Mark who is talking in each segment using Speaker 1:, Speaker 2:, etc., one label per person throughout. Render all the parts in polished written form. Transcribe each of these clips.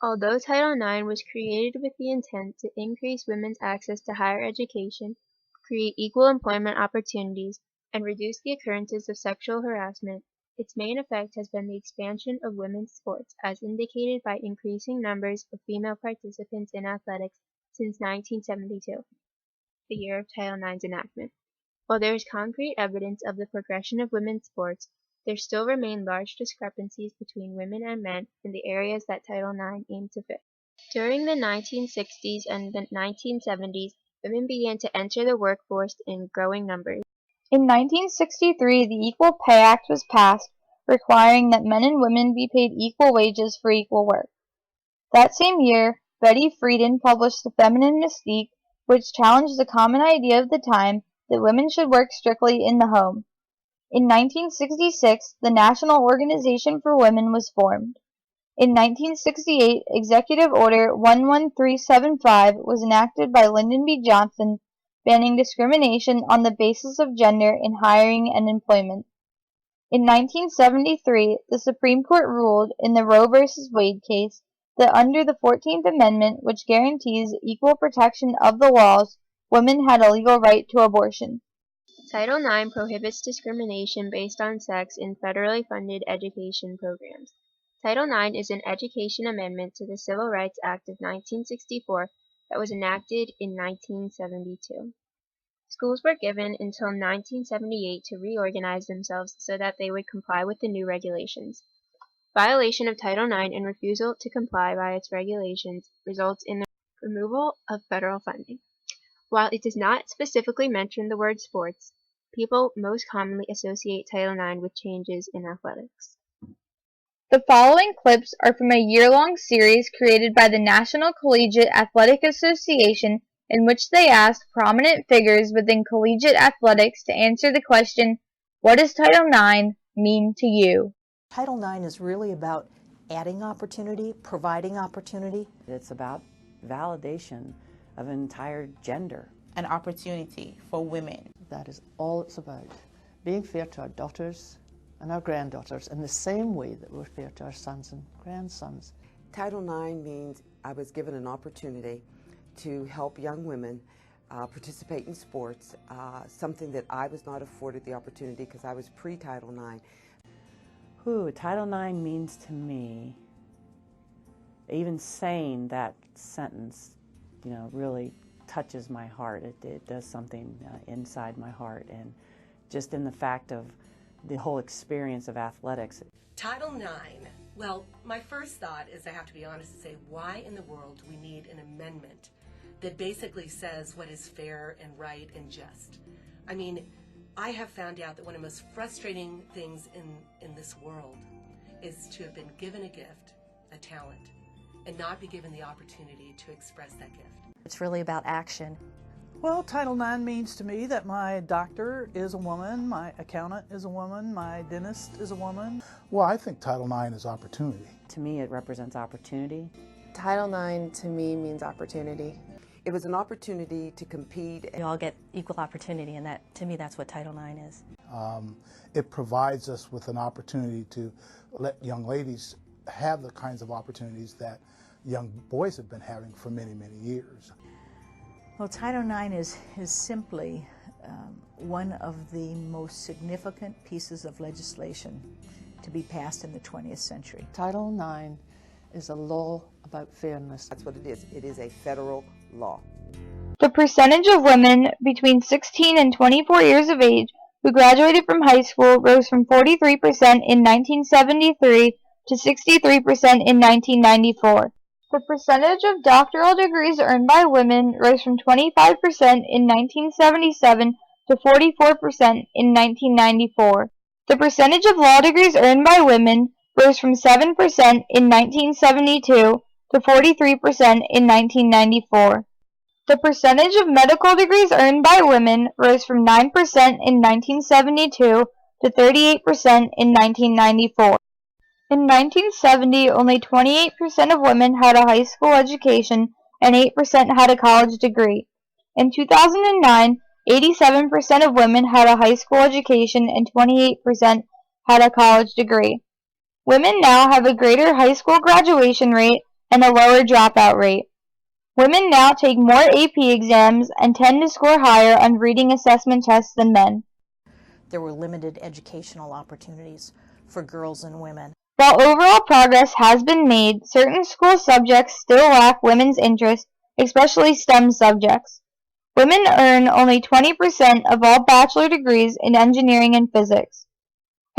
Speaker 1: Although Title IX was created with the intent to increase women's access to higher education, create equal employment opportunities, and reduce the occurrences of sexual harassment, its main effect has been the expansion of women's sports, as indicated by increasing numbers of female participants in athletics since 1972, the year of Title IX's enactment. While there is concrete evidence of the progression of women's sports, there still remain large discrepancies between women and men in the areas that Title IX aimed to fix. During the 1960s and the 1970s, women began to enter the workforce in growing numbers.
Speaker 2: In 1963, the Equal Pay Act was passed, requiring that men and women be paid equal wages for equal work. That same year, Betty Friedan published The Feminine Mystique, which challenged the common idea of the time that women should work strictly in the home. In 1966, the National Organization for Women was formed. In 1968, Executive Order 11375 was enacted by Lyndon B. Johnson, banning discrimination on the basis of gender in hiring and employment. In 1973, the Supreme Court ruled in the Roe v. Wade case that under the 14th Amendment, which guarantees equal protection of the laws, women had a legal right to abortion.
Speaker 1: Title IX prohibits discrimination based on sex in federally funded education programs. Title IX is an education amendment to the Civil Rights Act of 1964 that was enacted in 1972. Schools were given until 1978 to reorganize themselves so that they would comply with the new regulations. Violation of Title IX and refusal to comply by its regulations results in the removal of federal funding. While it does not specifically mention the word sports, people most commonly associate Title IX with changes in athletics.
Speaker 2: The following clips are from a year-long series created by the National Collegiate Athletic Association, in which they asked prominent figures within collegiate athletics to answer the question, "What does Title IX mean to you?"
Speaker 3: Title IX is really about adding opportunity, providing opportunity.
Speaker 4: It's about validation of an entire gender.
Speaker 5: An opportunity for women.
Speaker 6: That is all it's about. Being fair to our daughters and our granddaughters in the same way that we're fair to our sons and grandsons.
Speaker 7: Title IX means I was given an opportunity to help young women participate in sports, something that I was not afforded the opportunity because I was pre-Title IX.
Speaker 4: Title IX means to me, even saying that sentence, really touches my heart. It does something inside my heart, and just in the fact of the whole experience of athletics.
Speaker 8: Title IX, well, my first thought is, I have to be honest and say, why in the world do we need an amendment that basically says what is fair and right and just? I mean, I have found out that one of the most frustrating things in this world is to have been given a gift, a talent, and not be given the opportunity to express that gift.
Speaker 3: It's really about action.
Speaker 9: Well, Title IX means to me that my doctor is a woman, my accountant is a woman, my dentist is a woman.
Speaker 10: Well, I think Title IX is opportunity.
Speaker 4: To me, it represents opportunity.
Speaker 11: Title IX to me means opportunity.
Speaker 7: It was an opportunity to compete.
Speaker 3: We all get equal opportunity, and that, to me, that's what Title IX is.
Speaker 10: It provides us with an opportunity to let young ladies have the kinds of opportunities that young boys have been having for many, many years.
Speaker 12: Well, Title IX is simply one of the most significant pieces of legislation to be passed in the 20th century.
Speaker 6: Title IX is a law about fairness.
Speaker 7: That's what it is. It is a federal law.
Speaker 2: The percentage of women between 16 and 24 years of age who graduated from high school rose from 43% in 1973 to 63% in 1994. The percentage of doctoral degrees earned by women rose from 25% in 1977 to 44% in 1994. The percentage of law degrees earned by women rose from 7% in 1972 to 43% in 1994. The percentage of medical degrees earned by women rose from 9% in 1972 to 38% in 1994. In 1970, only 28% of women had a high school education and 8% had a college degree. In 2009, 87% of women had a high school education and 28% had a college degree. Women now have a greater high school graduation rate, and a lower dropout rate. Women now take more AP exams and tend to score higher on reading assessment tests than men.
Speaker 3: There were limited educational opportunities for girls and women.
Speaker 2: While overall progress has been made, certain school subjects still lack women's interest, especially STEM subjects. Women earn only 20% of all bachelor degrees in engineering and physics.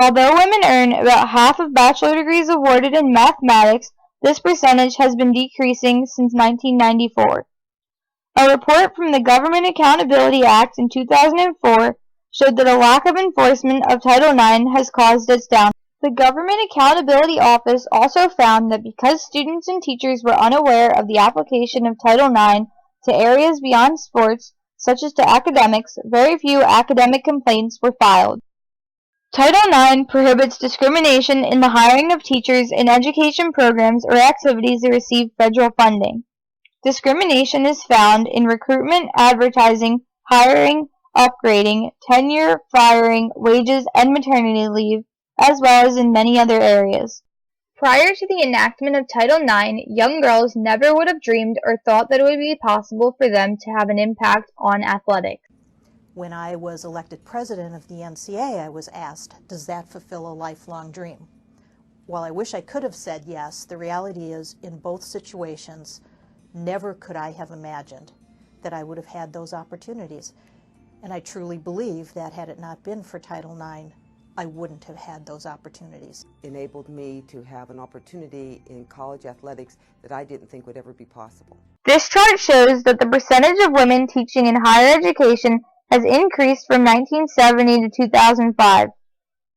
Speaker 2: Although women earn about half of bachelor degrees awarded in mathematics, this percentage has been decreasing since 1994. A report from the Government Accountability Act in 2004 showed that a lack of enforcement of Title IX has caused its downfall. The Government Accountability Office also found that because students and teachers were unaware of the application of Title IX to areas beyond sports, such as to academics, very few academic complaints were filed. Title IX prohibits discrimination in the hiring of teachers in education programs or activities that receive federal funding. Discrimination is found in recruitment, advertising, hiring, upgrading, tenure, firing, wages, and maternity leave, as well as in many other areas. Prior to the enactment of Title IX, young girls never would have dreamed or thought that it would be possible for them to have an impact on athletics.
Speaker 3: When I was elected president of the NCA, I was asked, does that fulfill a lifelong dream? While I wish I could have said yes, the reality is, in both situations, never could I have imagined that I would have had those opportunities. And I truly believe that had it not been for Title IX, I wouldn't have had those opportunities.
Speaker 7: Enabled me to have an opportunity in college athletics that I didn't think would ever be possible.
Speaker 2: This chart shows that the percentage of women teaching in higher education has increased from 1970 to 2005.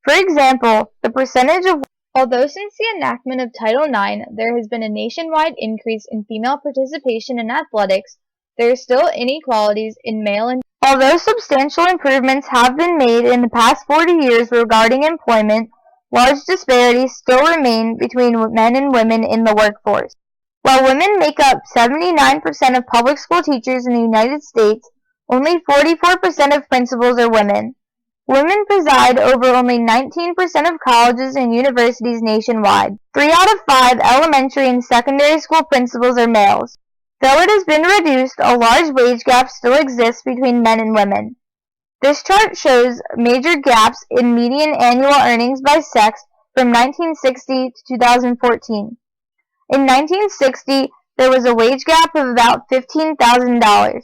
Speaker 2: For example, the percentage of although since the enactment of Title IX there has been a nationwide increase in female participation in athletics, there are still inequalities in male and although substantial improvements have been made in the past 40 years regarding employment, large disparities still remain between men and women in the workforce. While women make up 79% of public school teachers in the United States, only 44% of principals are women. Women preside over only 19% of colleges and universities nationwide. 3 out of 5 elementary and secondary school principals are males. Though it has been reduced, a large wage gap still exists between men and women. This chart shows major gaps in median annual earnings by sex from 1960 to 2014. In 1960, there was a wage gap of about $15,000.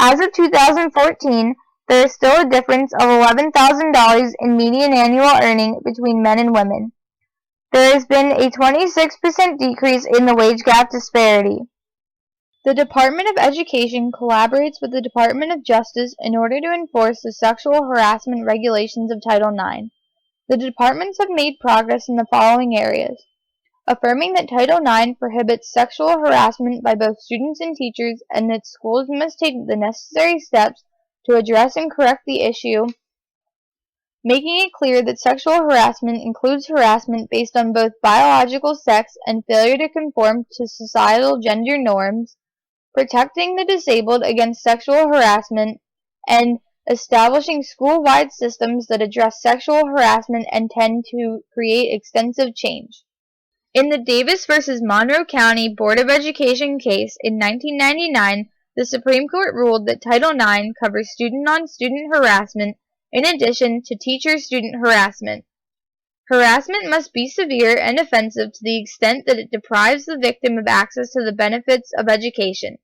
Speaker 2: As of 2014, there is still a difference of $11,000 in median annual earning between men and women. There has been a 26% decrease in the wage gap disparity. The Department of Education collaborates with the Department of Justice in order to enforce the sexual harassment regulations of Title IX. The departments have made progress in the following areas: affirming that Title IX prohibits sexual harassment by both students and teachers and that schools must take the necessary steps to address and correct the issue, making it clear that sexual harassment includes harassment based on both biological sex and failure to conform to societal gender norms, protecting the disabled against sexual harassment, and establishing school-wide systems that address sexual harassment and tend to create extensive change. In the Davis v. Monroe County Board of Education case in 1999, the Supreme Court ruled that Title IX covers student-on-student harassment in addition to teacher-student harassment. Harassment must be severe and offensive to the extent that it deprives the victim of access to the benefits of education.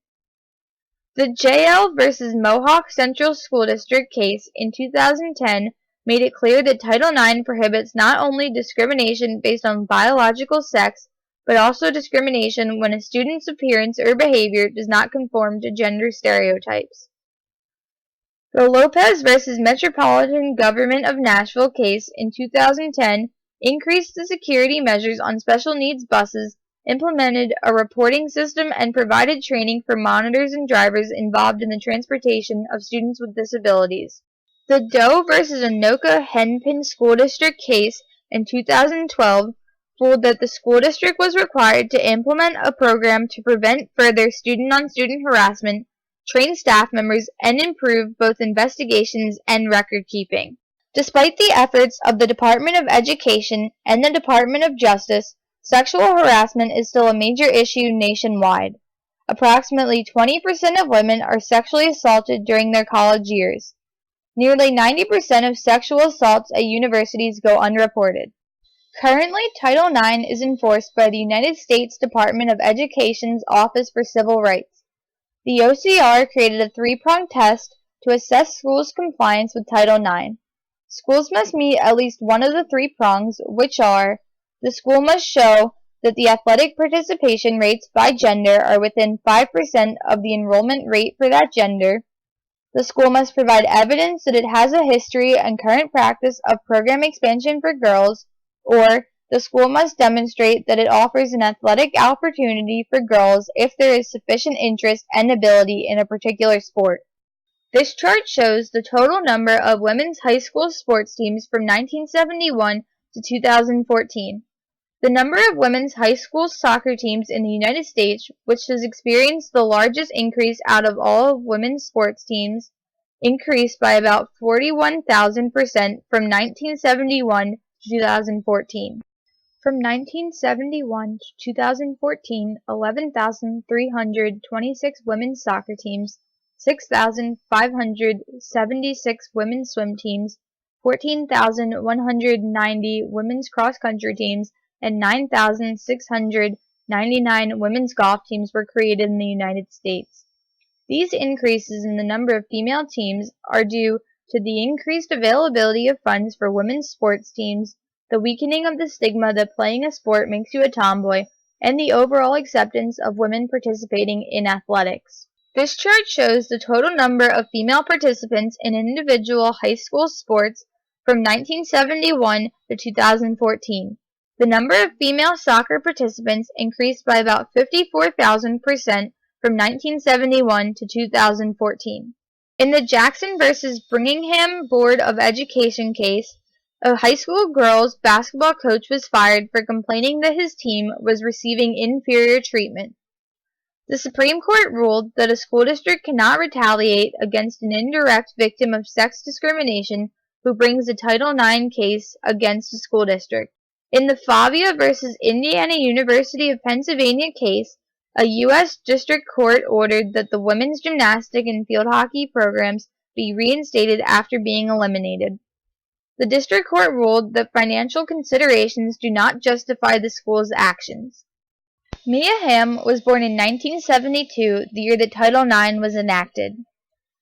Speaker 2: The JL v. Mohawk Central School District case in 2010 made it clear that Title IX prohibits not only discrimination based on biological sex, but also discrimination when a student's appearance or behavior does not conform to gender stereotypes. The Lopez v. Metropolitan Government of Nashville case in 2010 increased the security measures on special needs buses, implemented a reporting system, and provided training for monitors and drivers involved in the transportation of students with disabilities. The Doe v. Anoka Hennepin School District case in 2012 ruled that the school district was required to implement a program to prevent further student-on-student harassment, train staff members, and improve both investigations and record-keeping. Despite the efforts of the Department of Education and the Department of Justice, sexual harassment is still a major issue nationwide. Approximately 20% of women are sexually assaulted during their college years. Nearly 90% of sexual assaults at universities go unreported. Currently, Title IX is enforced by the United States Department of Education's Office for Civil Rights. The OCR created a three-pronged test to assess schools' compliance with Title IX. Schools must meet at least one of the three prongs, which are: the school must show that the athletic participation rates by gender are within 5% of the enrollment rate for that gender. The school must provide evidence that it has a history and current practice of program expansion for girls, or the school must demonstrate that it offers an athletic opportunity for girls if there is sufficient interest and ability in a particular sport. This chart shows the total number of women's high school sports teams from 1971 to 2014. The number of women's high school soccer teams in the United States, which has experienced the largest increase out of all of women's sports teams, increased by about 41,000% from 1971 to 2014. From 1971 to 2014, 11,326 women's soccer teams, 6,576 women's swim teams, 14,190 women's cross-country teams, and 9,699 women's golf teams were created in the United States. These increases in the number of female teams are due to the increased availability of funds for women's sports teams, the weakening of the stigma that playing a sport makes you a tomboy, and the overall acceptance of women participating in athletics. This chart shows the total number of female participants in individual high school sports from 1971 to 2014. The number of female soccer participants increased by about 54,000% from 1971 to 2014. In the Jackson versus Birmingham Board of Education case, a high school girls basketball coach was fired for complaining that his team was receiving inferior treatment. The Supreme Court ruled that a school district cannot retaliate against an indirect victim of sex discrimination who brings a Title IX case against a school district. In the Favia versus Indiana University of Pennsylvania case, a U.S. District Court ordered that the women's gymnastic and field hockey programs be reinstated after being eliminated. The District Court ruled that financial considerations do not justify the school's actions. Mia Hamm was born in 1972, the year that Title IX was enacted.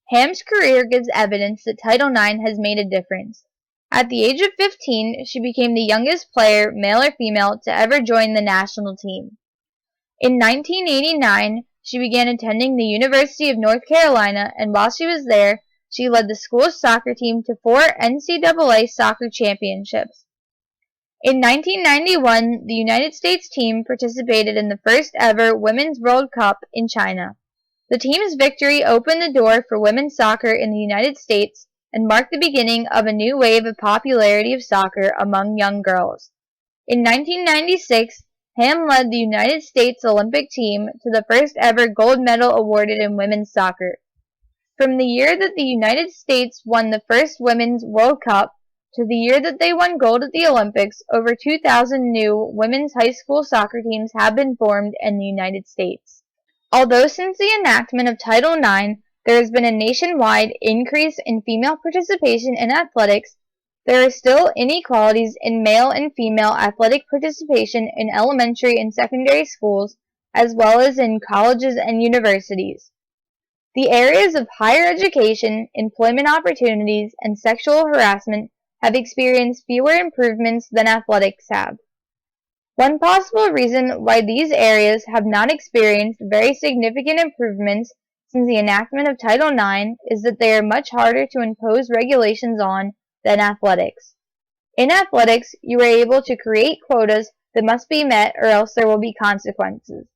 Speaker 2: Hamm's career gives evidence that Title IX has made a difference. At the age of 15, she became the youngest player, male or female, to ever join the national team. In 1989, she began attending the University of North Carolina, and while she was there, she led the school's soccer team to 4 NCAA soccer championships. In 1991, the United States team participated in the first ever Women's World Cup in China. The team's victory opened the door for women's soccer in the United States and marked the beginning of a new wave of popularity of soccer among young girls. In 1996, Hamm led the United States Olympic team to the first ever gold medal awarded in women's soccer. From the year that the United States won the first Women's World Cup to the year that they won gold at the Olympics, over 2,000 new women's high school soccer teams have been formed in the United States. Although since the enactment of Title IX, there has been a nationwide increase in female participation in athletics, there are still inequalities in male and female athletic participation in elementary and secondary schools, as well as in colleges and universities. The areas of higher education, employment opportunities, and sexual harassment have experienced fewer improvements than athletics have. One possible reason why these areas have not experienced very significant improvements since the enactment of Title IX is that they are much harder to impose regulations on than athletics. In athletics, you are able to create quotas that must be met or else there will be consequences.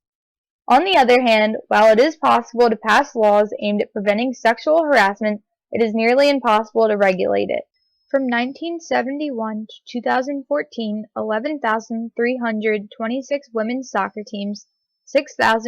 Speaker 2: On the other hand, while it is possible to pass laws aimed at preventing sexual harassment, it is nearly impossible to regulate it. From 1971 to 2014, 11,326 women's soccer teams, 6,000